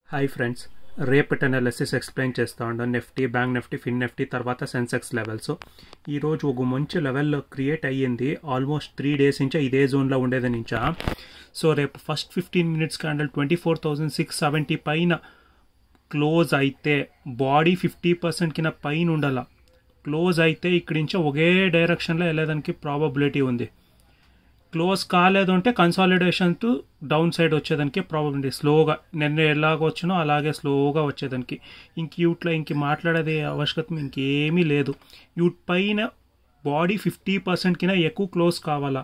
Hi friends, రేపటి analysis explain చేస్తూ ఉంటాను. నిఫ్టీ, బ్యాంక్ నిఫ్టీ, ఫిన్ నిఫ్టీ, తర్వాత సెన్సెక్స్ లెవెల్స్. ఈరోజు ఒక మంచి లెవెల్లో క్రియేట్ అయ్యింది. ఆల్మోస్ట్ 3 days నుంచా ఇదే జోన్లో ఉండేది నుంచా. సో రేపు ఫస్ట్ 15 minutes క్యాండిల్ 24,670 పైన క్లోజ్ అయితే బాడీ 50% కింద పైన ఉండాల. క్లోజ్ అయితే ఇక్కడి నుంచి ఒకే డైరెక్షన్లో వెళ్ళేదానికి ప్రాబబిలిటీ ఉంది. క్లోజ్ కాలేదు అంటే కన్సాలిడేషన్ టు డౌన్ సైడ్ వచ్చేదానికి ప్రాబిలిటీ. స్లోగా నిన్న ఎలాగ వచ్చినో అలాగే స్లోగా వచ్చేదానికి. యూట్లో మాట్లాడేది ఆవశ్యకత ఇంకేమీ లేదు. యూట్ పైన బాడీ 50% కింద ఎక్కువ క్లోజ్ కావాలా.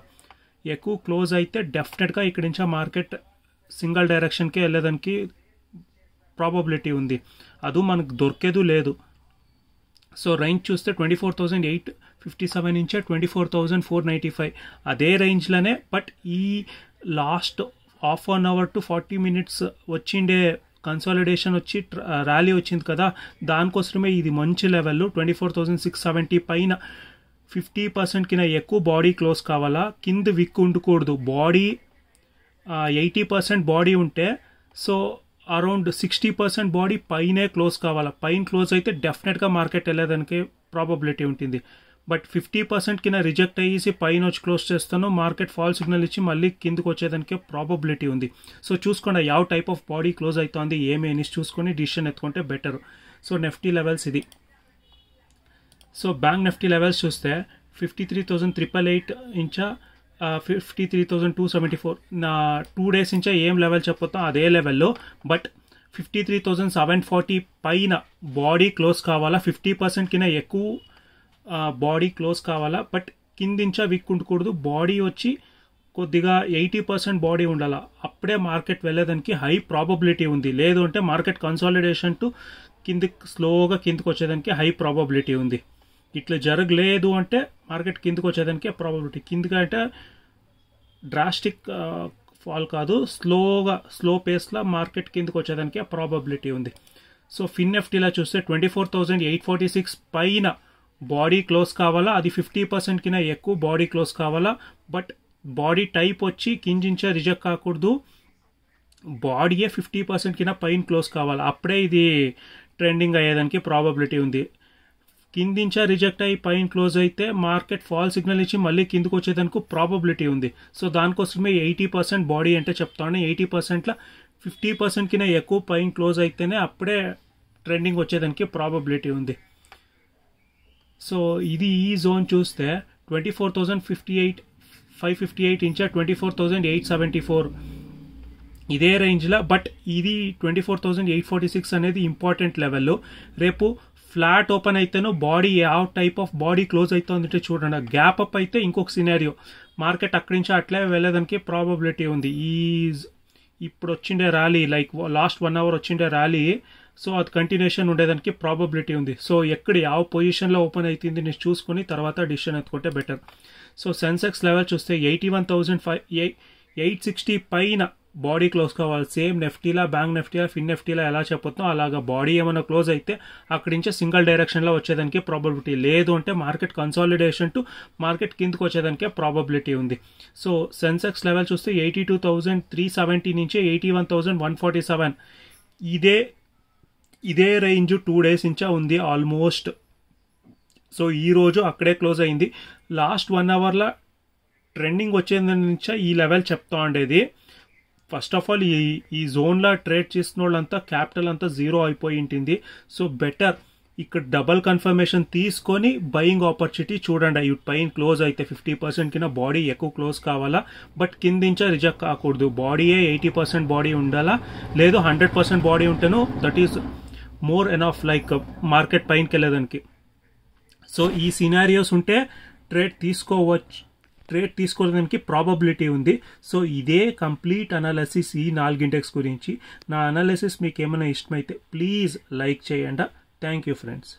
ఎక్కువ క్లోజ్ అయితే డెఫినెట్గా ఇక్కడి నుంచి మార్కెట్ సింగిల్ డైరెక్షన్కి వెళ్ళేదానికి ప్రాబబిలిటీ ఉంది. అది మనకు దొరికేదు లేదు. సో రేంజ్ చూస్తే 24,857 నుంచి 24,495 అదే రేంజ్లోనే. బట్ ఈ last half an hour to 40 minutes వచ్చిండే కన్సాలిడేషన్ వచ్చి ర్యాలీ వచ్చింది కదా, దానికోసమే ఇది మంచి లెవెల్. 24,670 పైన 50% కింద ఎక్కువ బాడీ క్లోజ్ కావాలా. కింద విక్ ఉండకూడదు. బాడీ 80% బాడీ ఉంటే సో అరౌండ్ 60% బాడీ పైనే క్లోజ్ కావాలా. పైన క్లోజ్ అయితే డెఫినెట్గా మార్కెట్ వెళ్ళేదానికి ప్రాబబిలిటీ ఉంటుంది. బట్ 50% కింద రిజెక్ట్ అయ్యేసి పైన వచ్చి క్లోజ్ చేస్తాను, మార్కెట్ ఫాల్ సిగ్నల్ ఇచ్చి మళ్ళీ కిందకు వచ్చేదానికి ప్రాబబిలిటీ ఉంది. సో చూసుకోండి ಯಾವ టైప్ ఆఫ్ బాడీ క్లోజ్ అవుతుంది ఏమేమి చూసుకొని డిసిషన్ ఎత్తుకుంటే బెటర్. సో నిఫ్టీ లెవెల్స్ ఇది. సో బ్యాంక్ నిఫ్టీ లెవెల్స్ చూస్తే 53,888 ఇంచా 53,274 నా 2 days నుంచే ఏం లెవెల్ చెప్పొద్దాం అదే లెవెల్లో. బట్ 53,740 పైన బాడీ క్లోజ్ కావాలా. 50% కింద ఎక్కువ బాడీ క్లోజ్ కావాలా. బట్ కిందించా విక్ ఉండకూడదు. బాడీ వచ్చి కొద్దిగా 80% బాడీ ఉండాలా. అప్పుడే మార్కెట్ వెళ్ళేదానికి హై ప్రాబబిలిటీ ఉంది. లేదు అంటే మార్కెట్ కన్సాలిడేషన్ టు స్లోగా కిందకు వచ్చేదానికి హై ప్రాబబిలిటీ ఉంది. ఇట్లా జరగలేదు అంటే మార్కెట్ కిందకు వచ్చేదానికి ప్రాబబిలిటీ. కిందకి అంటే డ్రాస్టిక్ ఫాల్ కాదు, స్లో పేస్లో మార్కెట్ కిందకు వచ్చేదానికి ప్రాబబిలిటీ ఉంది. సో ఫిన్ నిఫ్టీలో చూస్తే 24,846 పైన బాడీ క్లోజ్ కావాలా. అది 50% కింద ఎక్కువ బాడీ క్లోజ్ కావాలా. బట్ బాడీ టైప్ వచ్చి కింజించే రిజెక్ట్ కాకూడదు. బాడీయే 50% కింద పైన క్లోజ్ కావాలా. అప్పుడే ఇది ట్రెండింగ్ అయ్యేదానికి ప్రాబబిలిటీ ఉంది. కిందించా రిజెక్ట్ అయ్యి పైన క్లోజ్ అయితే మార్కెట్ ఫాల్ సిగ్నల్ ఇచ్చి మళ్ళీ కిందకు వచ్చేదానికి ప్రాబబిలిటీ ఉంది. సో దానికోసమే 80% బాడీ అంటే చెప్తాను. 80%లో 50% కింద ఎక్కువ పైన క్లోజ్ అయితేనే అప్పుడే ట్రెండింగ్ వచ్చేదానికి ప్రాబబిలిటీ ఉంది. సో ఇది ఈ జోన్ చూస్తే 24,558 ఇంచా 24,874 ఇదే రేంజ్లో. బట్ ఇది 24,846 అనేది ఇంపార్టెంట్ లెవెల్లో. రేపు ఫ్లాట్ ఓపెన్ అయితేనో బాడీ ಯಾವ టైప్ ఆఫ్ బాడీ క్లోజ్ అవుతుందంటే చూడండి. గ్యాప్ అప్ అయితే ఇంకొక సినారియో, మార్కెట్ అక్కడి నుంచి అట్లే వెళ్ళేదానికి ప్రాబబిలిటీ ఉంది. ఇప్పుడు వచ్చిండే ర్యాలీ లైక్ లాస్ట్ 1 hour వచ్చిండే ర్యాలీ, సో అది కంటిన్యూషన్ ఉండేదానికి ప్రాబబిలిటీ ఉంది. సో ఎక్కడ ಯಾವ పొజిషన్లో ఓపెన్ అవుతుంది నేను చూసుకుని తర్వాత డిసిషన్ ఎత్తుకుంటే బెటర్. సో సెన్సెక్స్ లెవెల్ చూస్తే 81,860 పైన బాడీ క్లోజ్ కావాలి. సేమ్ నిఫ్టీలా, బ్యాంక్ నిఫ్టీలా, ఫిన్ నిఫ్టీలా ఎలా చెప్పొద్దాం అలాగా బాడీ ఏమైనా క్లోజ్ అయితే అక్కడి నుంచి సింగిల్ డైరెక్షన్లో వచ్చేదానికి ప్రాబబిలిటీ. లేదు అంటే మార్కెట్ కన్సాలిడేషన్ టు మార్కెట్ కిందకు వచ్చేదానికి ప్రాబబిలిటీ ఉంది. సో సెన్సెక్స్ లెవెల్ చూస్తే 82,370 నుంచి 81,147 ఇదే రేంజ్ 2 days నుంచా ఉంది ఆల్మోస్ట్. సో ఈరోజు అక్కడే క్లోజ్ అయింది. లాస్ట్ 1 hourలో ట్రెండింగ్ వచ్చేది నుంచా ఈ లెవెల్ చెప్తా ఉండేది. ఫస్ట్ ఆఫ్ ఆల్ ఈ జోన్లో ట్రేడ్ చేసిన వాళ్ళంతా క్యాపిటల్ అంతా జీరో అయిపోయి ఉంటుంది. సో బెటర్ ఇక్కడ డబల్ కన్ఫర్మేషన్ తీసుకొని బయింగ్ ఆపర్చునిటీ చూడండి. ఈ పైన క్లోజ్ అయితే 50% కింద బాడీ ఎక్కువ క్లోజ్ కావాలా. బట్ కిందించా రిజెక్ట్ కాకూడదు. బాడీయే 80% బాడీ ఉండాలా. లేదు 100% బాడీ ఉంటేను that is more enough like market పైనకి వెళ్ళేదానికి. సో ఈ సినారియోస్ ఉంటే ట్రేడ్ తీసుకోవడానికి ప్రాబబిలిటీ ఉంది. సో ఇదే కంప్లీట్ అనాలిసిస్ ఈ 4 ఇండెక్స్ గురించి. నా అనాలిసిస్ మీకు ఏమైనా ఇష్టమైతే ప్లీజ్ లైక్ చేయండి. Thank you friends.